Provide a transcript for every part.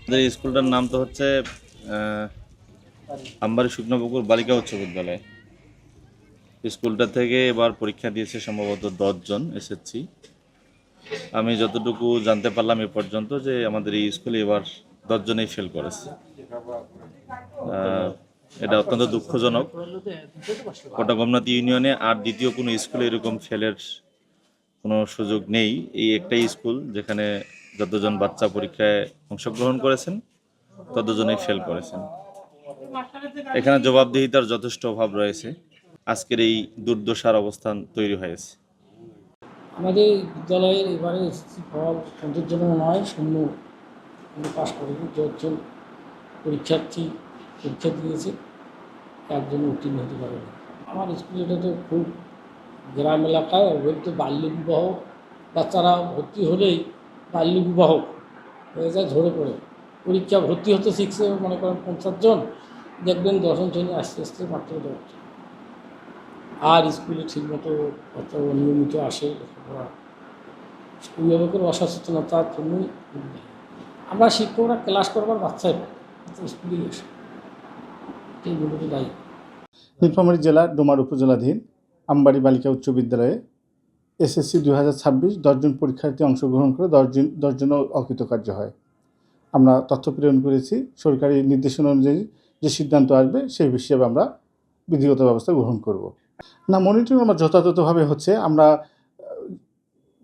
আমাদের স্কুলটার নাম তো হচ্ছে আমবাড়ি শুকনাপুকুর বালিকা উচ্চ বিদ্যালয়। স্কুলটা থেকে এবার পরীক্ষা দিয়েছে সম্ভবত 10 জন এসএসসি। আমি যতটুকু জানতে পারলাম এ পর্যন্ত যে আমাদের এই স্কুলে এবার 10 জনেই ফেল করেছে। এটা অত্যন্ত দুঃখজনক। কোটাগমনাথ ইউনিয়নে আর দ্বিতীয় কোনো স্কুলে এরকম ফেলের কোনো সুযোগ নেই। এই একটাই স্কুল যেখানে যতজন বাচ্চা পরীক্ষায় অংশগ্রহণ করেছেন ততজনেই ফেল করেছেন। এখানে জবাবদিহিতার যথেষ্ট অভাব রয়েছে। আজকের এই দুর্দশার অবস্থান তৈরি হয়েছে। আমাদের বিদ্যালয়ের এবারে এসএসসি ফল সন্তোষজনক নয়, শূন্য। আমরা পাশ করিনি। 10 জন পরীক্ষার্থী পরীক্ষা দিয়েছে, একজন উত্তীর্ণ হতে পারেনি। আমার স্কুলে এটা তো খুব গ্রাম এলাকায় অবৈধ বাল্যবিবাহ, বাচ্চারা ভর্তি হলেই বাল্যবিবাহ হয়ে যায়, ঝরে পড়ে। পরীক্ষা ভর্তি হতে শিখছে মনে করেন 50 জন, দেখবেন 10ম শ্রেণী আস্তে আস্তে মাত্র 10। আর স্কুলে ঠিকমতো বাচ্চারা নিয়মিত আসে লেখাপড়া, অভিভাবকের অসচেতনতার জন্যই আমরা শিক্ষকরা ক্লাস করবার বাচ্চাই পাই, স্কুলেই আসে, এই মূলত দায়ী। নীলফামারী জেলার ডোমার উপজেলাধীন আমবাড়ি বালিকা উচ্চ বিদ্যালয়ে এসএসসি 2026 10 জন পরীক্ষার্থী অংশগ্রহণ করে 10 জন অকৃতকার্য হয়। আমরা তথ্য প্রেরণ করেছি। সরকারি নির্দেশনা অনুযায়ী যে সিদ্ধান্ত আসবে সেই হিসেবে আমরা বিধিগত ব্যবস্থা গ্রহণ করব। না, মনিটরিং আমরা যথাযথভাবে হচ্ছে। আমরা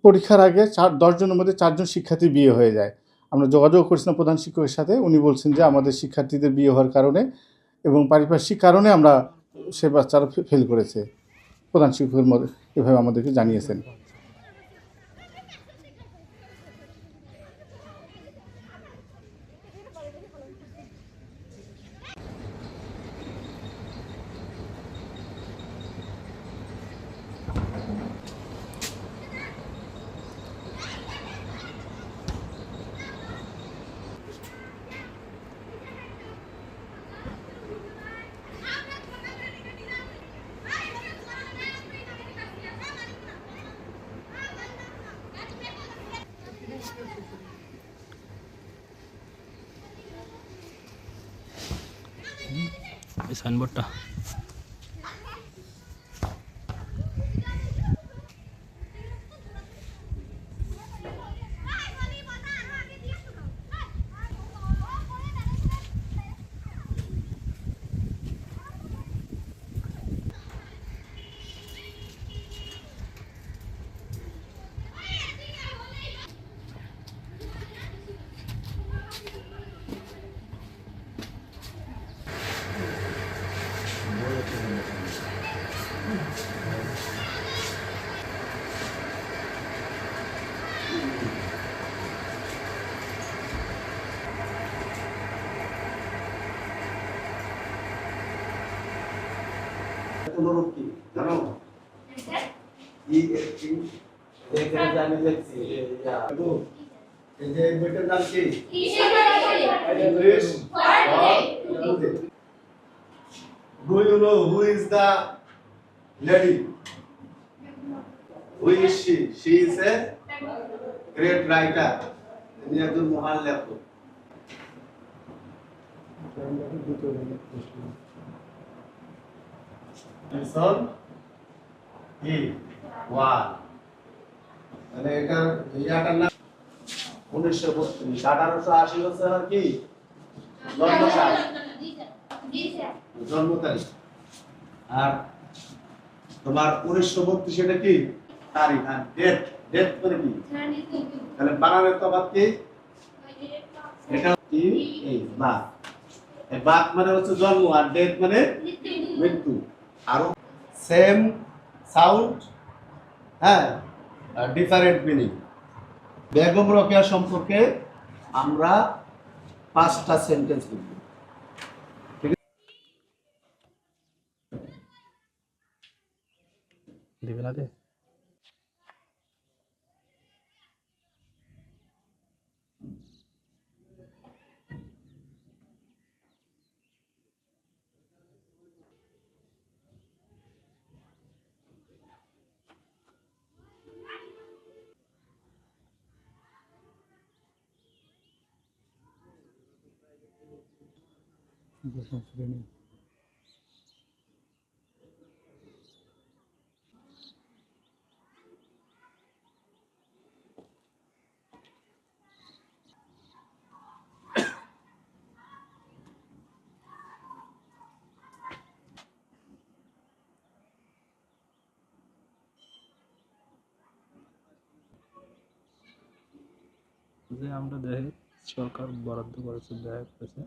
পরীক্ষার আগে 10 জনের মধ্যে 4 জন শিক্ষার্থী বিয়ে হয়ে যায়। আমরা যোগাযোগ করেছিলাম প্রধান শিক্ষকের সাথে। উনি বলছেন যে আমাদের শিক্ষার্থীদের বিয়ে হওয়ার কারণে এবং পারিপার্শ্বিক কারণে আমরা সে বাচ্চারা ফেল করেছে। প্রধান শিক্ষকের মধ্যে এভাবে আমাদেরকে জানিয়েছেন। এই সাইনবোর্ডটা অনুরূপ কি জানো? এখানে জানি দেখছি এই যে বইটার নাম কি? English Do you know who is the lady? Who is she? She is a great writer. তিনি একজন মহান লেখক। Listen, he, one. মানে এটা ইয়াটার নাম 1932, 1880 হচ্ছে আর কি জন্ম তারিখ। আর তোমার 1932 এটা কি তারিখ, আর ডেট, ডেট মানে কি তাহলে বানানের তফাৎ কি? এটা কি এই বাত, এই বাত মানে হচ্ছে জন্ম আর ডেট মানে মৃত্যু। আরো সেম সাউন্ড, হ্যাঁ, ডিফারেন্ট মিনিং। বেগম রোকেয়া সম্পর্কে আমরা 5টা সেন্টেন্স লিখব। দিবে না দে। দশম শ্রেণী। যে আমরা দেখে সরকার বরাদ্দ করেছে, ব্যয় করেছে